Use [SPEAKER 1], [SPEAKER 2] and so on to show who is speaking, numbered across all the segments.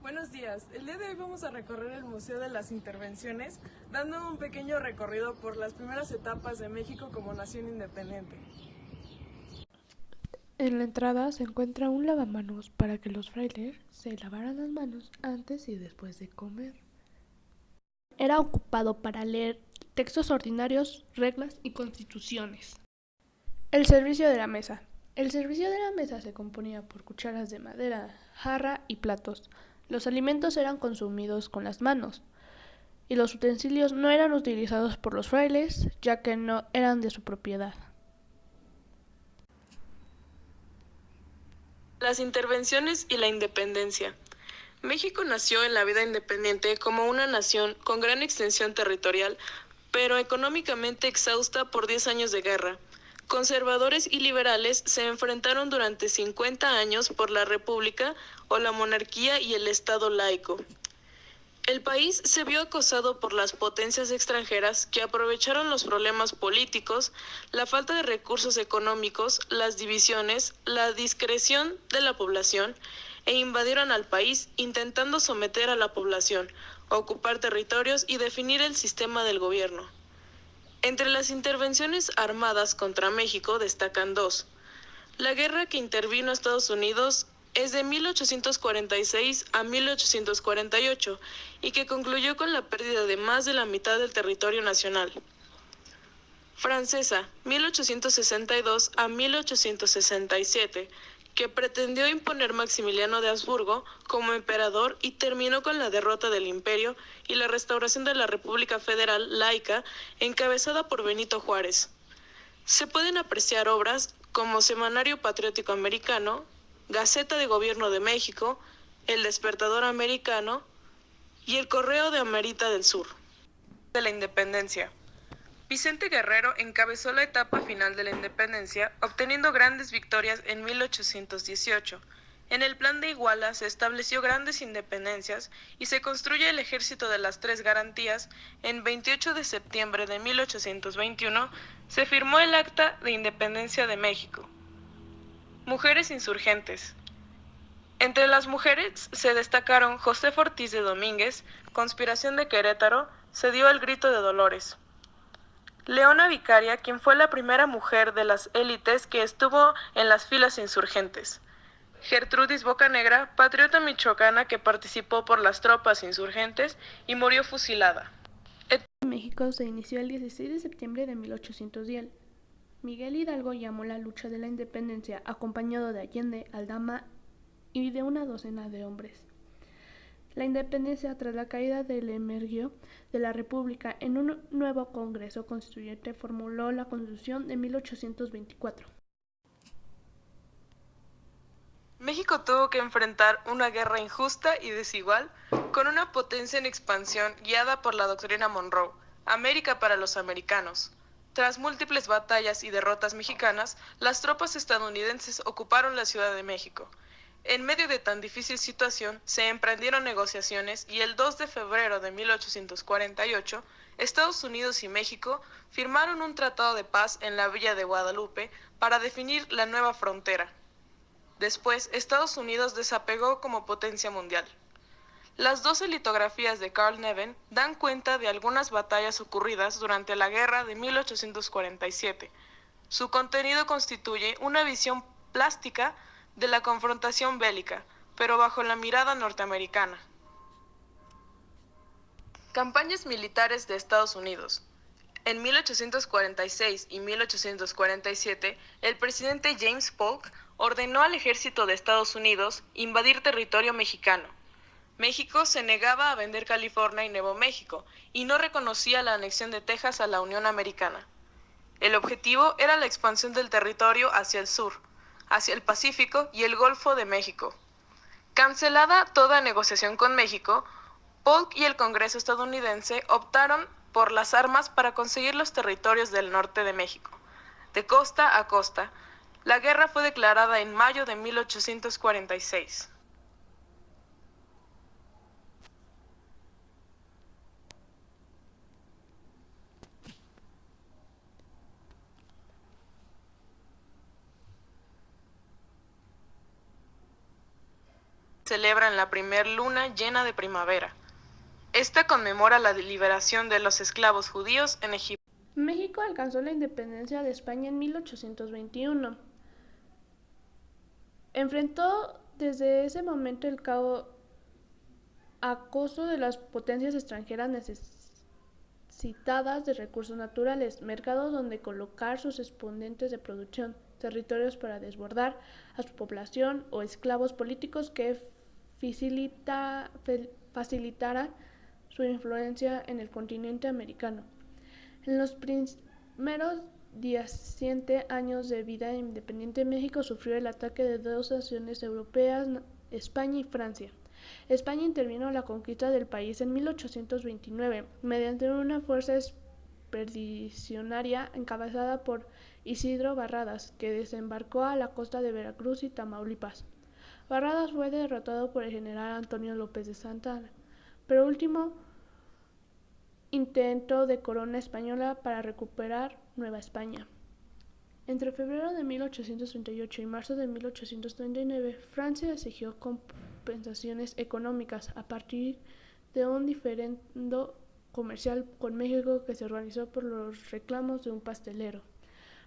[SPEAKER 1] Buenos días, el día de hoy vamos a recorrer el Museo de las Intervenciones, dando un pequeño recorrido por las primeras etapas de México como nación independiente.
[SPEAKER 2] En la entrada se encuentra un lavamanos para que los frailes se lavaran las manos antes y después de comer. Era ocupado para leer textos ordinarios, reglas y constituciones. El servicio de la mesa. El servicio de la mesa se componía por cucharas de madera, jarra y platos. Los alimentos eran consumidos con las manos y los utensilios no eran utilizados por los frailes, ya que no eran de su propiedad.
[SPEAKER 1] Las intervenciones y la independencia. México nació en la vida independiente como una nación con gran extensión territorial, pero económicamente exhausta por 10 años de guerra. Conservadores y liberales se enfrentaron durante 50 años por la república o la monarquía y el Estado laico. El país se vio acosado por las potencias extranjeras que aprovecharon los problemas políticos, la falta de recursos económicos, las divisiones, la discreción de la población e invadieron al país intentando someter a la población, ocupar territorios y definir el sistema del gobierno. Entre las intervenciones armadas contra México destacan dos. La guerra que intervino a Estados Unidos es de 1846 a 1848 y que concluyó con la pérdida de más de la mitad del territorio nacional. Francesa, 1862 a 1867, que pretendió imponer Maximiliano de Habsburgo como emperador y terminó con la derrota del imperio y la restauración de la República Federal laica encabezada por Benito Juárez. Se pueden apreciar obras como Semanario Patriótico Americano, Gaceta de Gobierno de México, El Despertador Americano y El Correo de América del Sur. De la Independencia. Vicente Guerrero encabezó la etapa final de la independencia, obteniendo grandes victorias en 1818. En el Plan de Iguala se estableció grandes independencias y se construye el Ejército de las Tres Garantías. En 28 de septiembre de 1821 se firmó el Acta de Independencia de México. Mujeres insurgentes. Entre las mujeres se destacaron Josefa Ortiz de Domínguez, Conspiración de Querétaro, se dio el grito de Dolores. Leona Vicaria, quien fue la primera mujer de las élites que estuvo en las filas insurgentes. Gertrudis Bocanegra, patriota michoacana que participó por las tropas insurgentes y murió fusilada.
[SPEAKER 2] En México se inició el 16 de septiembre de 1810. Miguel Hidalgo llamó la lucha de la independencia, acompañado de Allende, Aldama y de una docena de hombres. La independencia, tras la caída del emergió de la República en un nuevo Congreso Constituyente, formuló la Constitución de 1824.
[SPEAKER 1] México tuvo que enfrentar una guerra injusta y desigual con una potencia en expansión guiada por la doctrina Monroe, América para los americanos. Tras múltiples batallas y derrotas mexicanas, las tropas estadounidenses ocuparon la Ciudad de México. En medio de tan difícil situación, se emprendieron negociaciones y el 2 de febrero de 1848, Estados Unidos y México firmaron un tratado de paz en la villa de Guadalupe para definir la nueva frontera. Después, Estados Unidos desapegó como potencia mundial. Las 12 litografías de Carl Nevin dan cuenta de algunas batallas ocurridas durante la guerra de 1847. Su contenido constituye una visión plástica de la confrontación bélica, pero bajo la mirada norteamericana. Campañas militares de Estados Unidos. En 1846 y 1847, el presidente James Polk ordenó al ejército de Estados Unidos invadir territorio mexicano. México se negaba a vender California y Nuevo México y no reconocía la anexión de Texas a la Unión Americana. El objetivo era la expansión del territorio hacia el sur, hacia el Pacífico y el Golfo de México. Cancelada toda negociación con México, Polk y el Congreso estadounidense optaron por las armas para conseguir los territorios del norte de México. De costa a costa, la guerra fue declarada en mayo de 1846. celebra en la primer luna llena de primavera. Esta conmemora la liberación de los esclavos judíos en Egipto.
[SPEAKER 2] México alcanzó la independencia de España en 1821. Enfrentó desde ese momento el acoso de las potencias extranjeras necesitadas de recursos naturales, mercados donde colocar sus exponentes de producción, territorios para desbordar a su población o esclavos políticos que facilitaran su influencia en el continente americano. En los primeros 17 años de vida independiente, México sufrió el ataque de dos naciones europeas, España y Francia. España intervino en la conquista del país en 1829 mediante una fuerza expedicionaria encabezada por Isidro Barradas, que desembarcó a la costa de Veracruz y Tamaulipas. Barradas fue derrotado por el general Antonio López de Santa Anna, pero último intento de corona española para recuperar Nueva España. Entre febrero de 1838 y marzo de 1839, Francia exigió compensaciones económicas a partir de un diferendo comercial con México que se organizó por los reclamos de un pastelero.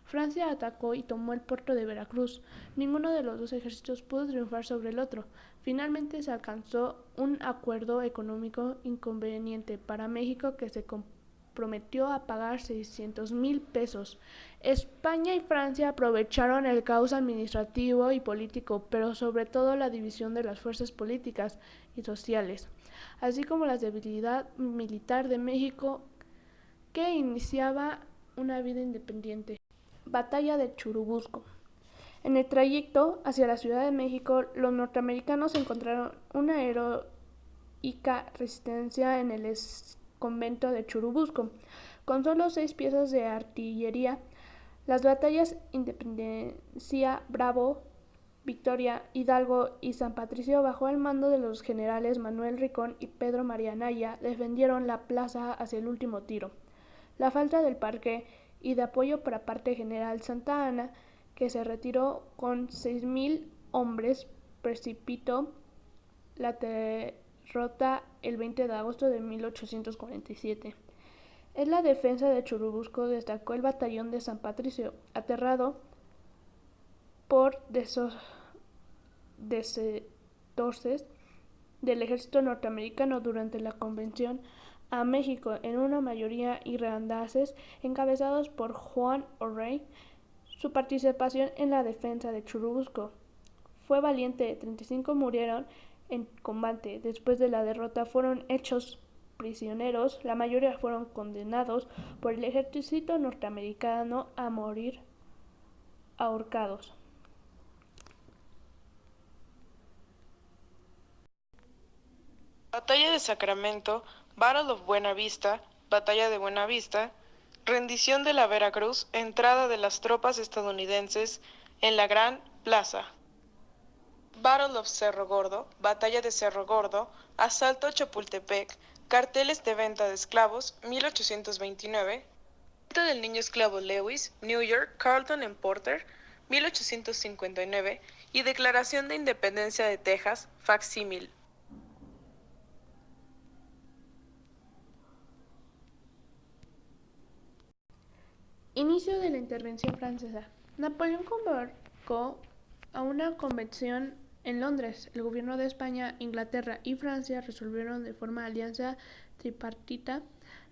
[SPEAKER 2] Francia atacó y tomó el puerto de Veracruz. Ninguno de los dos ejércitos pudo triunfar sobre el otro. Finalmente se alcanzó un acuerdo económico inconveniente para México que se prometió a pagar 600,000 pesos. España y Francia aprovecharon el caos administrativo y político, pero sobre todo la división de las fuerzas políticas y sociales, así como la debilidad militar de México, que iniciaba una vida independiente. Batalla de Churubusco. En el trayecto hacia la Ciudad de México, los norteamericanos encontraron una heroica resistencia en el convento de Churubusco. Con solo 6 piezas de artillería, las batallas Independencia, Bravo, Victoria, Hidalgo y San Patricio, bajo el mando de los generales Manuel Ricón y Pedro María Anaya, defendieron la plaza hacia el último tiro. La falta del parque y de apoyo por parte general Santa Anna, que se retiró con 6,000 hombres, precipitó la derrota el 20 de agosto de 1847. En la defensa de Churubusco destacó el batallón de San Patricio, aterrado por desertores del ejército norteamericano durante la convención a México, en una mayoría irlandeses encabezados por Juan O'Reilly. Su participación en la defensa de Churubusco fue valiente. 35 murieron en combate. Después de la derrota fueron hechos prisioneros. La mayoría fueron condenados por el ejército norteamericano a morir ahorcados.
[SPEAKER 1] Batalla de Sacramento, Battle of Buena Vista, Batalla de Buena Vista, rendición de la Veracruz, entrada de las tropas estadounidenses en la Gran Plaza. Battle of Cerro Gordo, Batalla de Cerro Gordo, asalto a Chapultepec, carteles de venta de esclavos, 1829, venta del niño esclavo Lewis, New York, Carlton and Porter, 1859, y Declaración de Independencia de Texas, facsímil.
[SPEAKER 2] Inicio de la intervención francesa. Napoleón convocó a una convención en Londres. El gobierno de España, Inglaterra y Francia resolvieron de forma alianza tripartita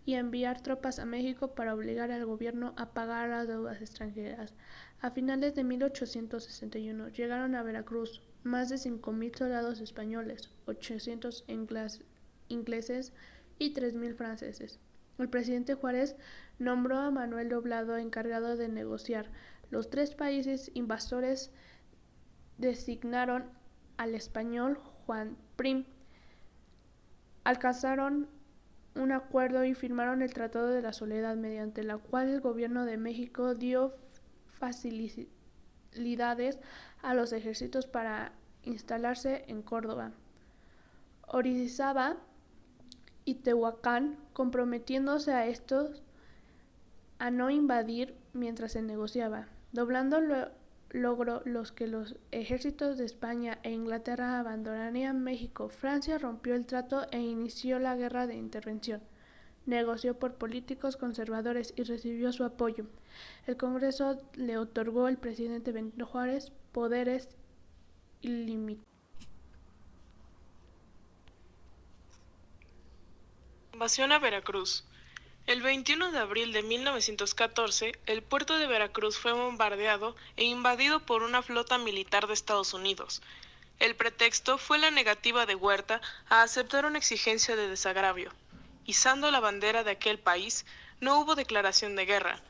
[SPEAKER 2] y enviar tropas a México para obligar al gobierno a pagar las deudas extranjeras. A finales de 1861 llegaron a Veracruz más de 5,000 soldados españoles, 800 ingleses y 3,000 franceses. El presidente Juárez nombró a Manuel Doblado encargado de negociar. Los 3 países invasores designaron al español Juan Prim. Alcanzaron un acuerdo y firmaron el Tratado de la Soledad, mediante la cual el gobierno de México dio facilidades a los ejércitos para instalarse en Córdoba, Orizaba y Tehuacán, comprometiéndose a estos a no invadir mientras se negociaba. Doblado logró que los ejércitos de España e Inglaterra abandonarían México. Francia rompió el trato e inició la guerra de intervención. Negoció por políticos conservadores y recibió su apoyo. El Congreso le otorgó al presidente Benito Juárez poderes ilimitados.
[SPEAKER 1] Invasión a Veracruz. El 21 de abril de 1914, el puerto de Veracruz fue bombardeado e invadido por una flota militar de Estados Unidos. El pretexto fue la negativa de Huerta a aceptar una exigencia de desagravio. Izando la bandera de aquel país, no hubo declaración de guerra.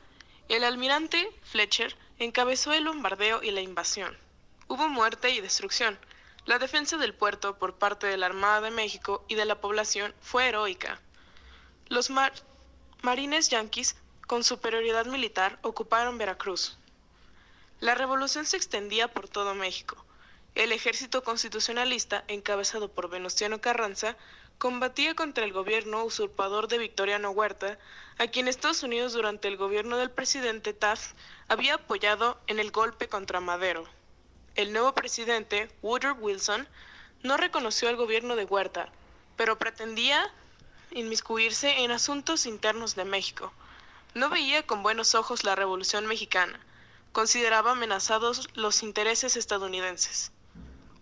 [SPEAKER 1] El almirante Fletcher encabezó el bombardeo y la invasión. Hubo muerte y destrucción. La defensa del puerto por parte de la Armada de México y de la población fue heroica. Los marines yanquis, con superioridad militar, ocuparon Veracruz. La revolución se extendía por todo México. El ejército constitucionalista, encabezado por Venustiano Carranza, combatía contra el gobierno usurpador de Victoriano Huerta, a quien Estados Unidos durante el gobierno del presidente Taft había apoyado en el golpe contra Madero. El nuevo presidente, Woodrow Wilson, no reconoció al gobierno de Huerta, pero pretendía inmiscuirse en asuntos internos de México. No veía con buenos ojos la Revolución Mexicana. Consideraba amenazados los intereses estadounidenses.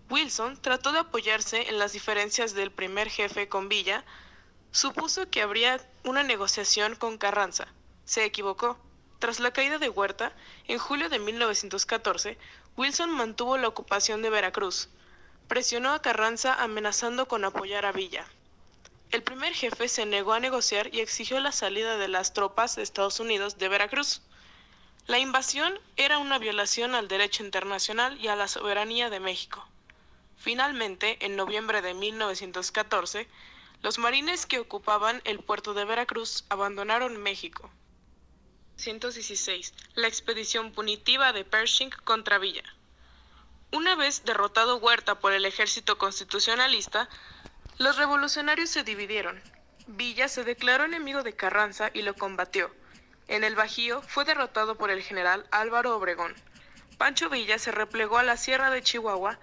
[SPEAKER 1] Wilson trató de apoyarse en las diferencias del primer jefe con Villa. Supuso que habría una negociación con Carranza. Se equivocó. Tras la caída de Huerta, en julio de 1914, Wilson mantuvo la ocupación de Veracruz. Presionó a Carranza amenazando con apoyar a Villa. El primer jefe se negó a negociar y exigió la salida de las tropas de Estados Unidos de Veracruz. La invasión era una violación al derecho internacional y a la soberanía de México. Finalmente, en noviembre de 1914, los marines que ocupaban el puerto de Veracruz abandonaron México. 116. La expedición punitiva de Pershing contra Villa. Una vez derrotado Huerta por el ejército constitucionalista, los revolucionarios se dividieron. Villa se declaró enemigo de Carranza y lo combatió. En el Bajío fue derrotado por el general Álvaro Obregón. Pancho Villa se replegó a la sierra de Chihuahua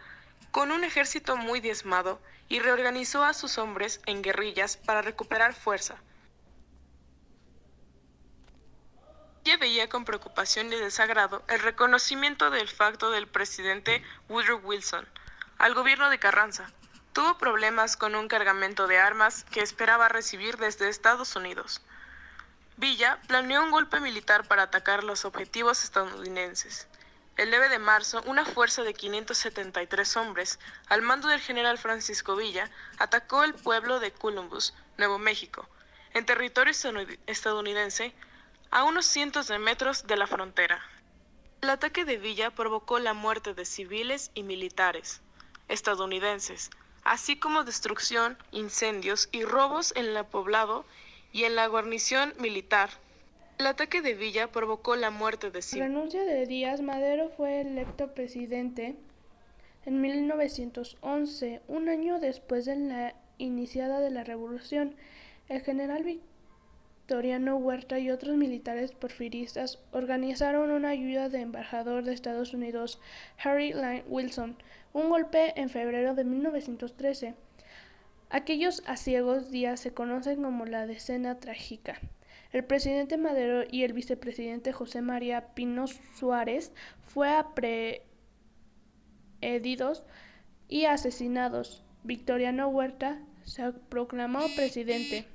[SPEAKER 1] con un ejército muy diezmado y reorganizó a sus hombres en guerrillas para recuperar fuerza. Ella veía con preocupación y desagrado el reconocimiento del facto del presidente Woodrow Wilson al gobierno de Carranza. Tuvo problemas con un cargamento de armas que esperaba recibir desde Estados Unidos. Villa planeó un golpe militar para atacar los objetivos estadounidenses. El 9 de marzo, una fuerza de 573 hombres, al mando del general Francisco Villa, atacó el pueblo de Columbus, Nuevo México, en territorio estadounidense, a unos cientos de metros de la frontera. El ataque de Villa provocó la muerte de civiles y militares estadounidenses, así como destrucción, incendios y robos en el poblado y en la guarnición militar. El ataque de Villa provocó la muerte de civiles.
[SPEAKER 2] Renuncia de Díaz, Madero fue electo presidente en 1911, un año después de la iniciada de la revolución. El general Victoriano Huerta y otros militares porfiristas organizaron una ayuda del embajador de Estados Unidos, Harry Lane Wilson, un golpe en febrero de 1913. Aquellos aciagos días se conocen como la Decena Trágica. El presidente Madero y el vicepresidente José María Pino Suárez fueron aprehendidos y asesinados. Victoriano Huerta se proclamó presidente.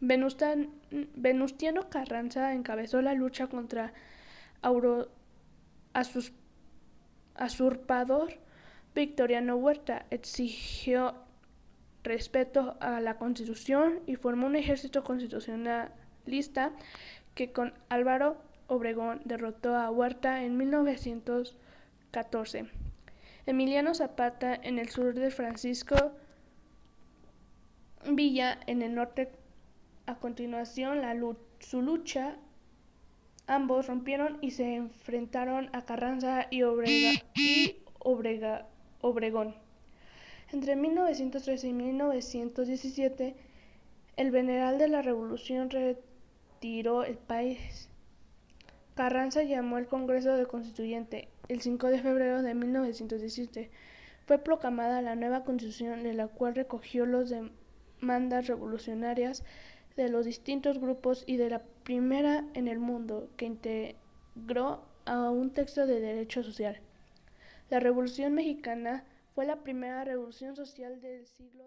[SPEAKER 2] Venustiano Carranza encabezó la lucha contra usurpador Victoriano Huerta, exigió respeto a la Constitución y formó un ejército constitucionalista que con Álvaro Obregón derrotó a Huerta en 1914. Emiliano Zapata en el sur de Francisco Villa en el norte. A continuación, su lucha, ambos rompieron y se enfrentaron a Carranza y Obregón. Entre 1913 y 1917, el general de la Revolución retiró el país. Carranza llamó al Congreso de Constituyente el 5 de febrero de 1917, fue proclamada la nueva Constitución, de la cual recogió las demandas revolucionarias de los distintos grupos y de la primera en el mundo que integró a un texto de derecho social. La Revolución Mexicana fue la primera revolución social del siglo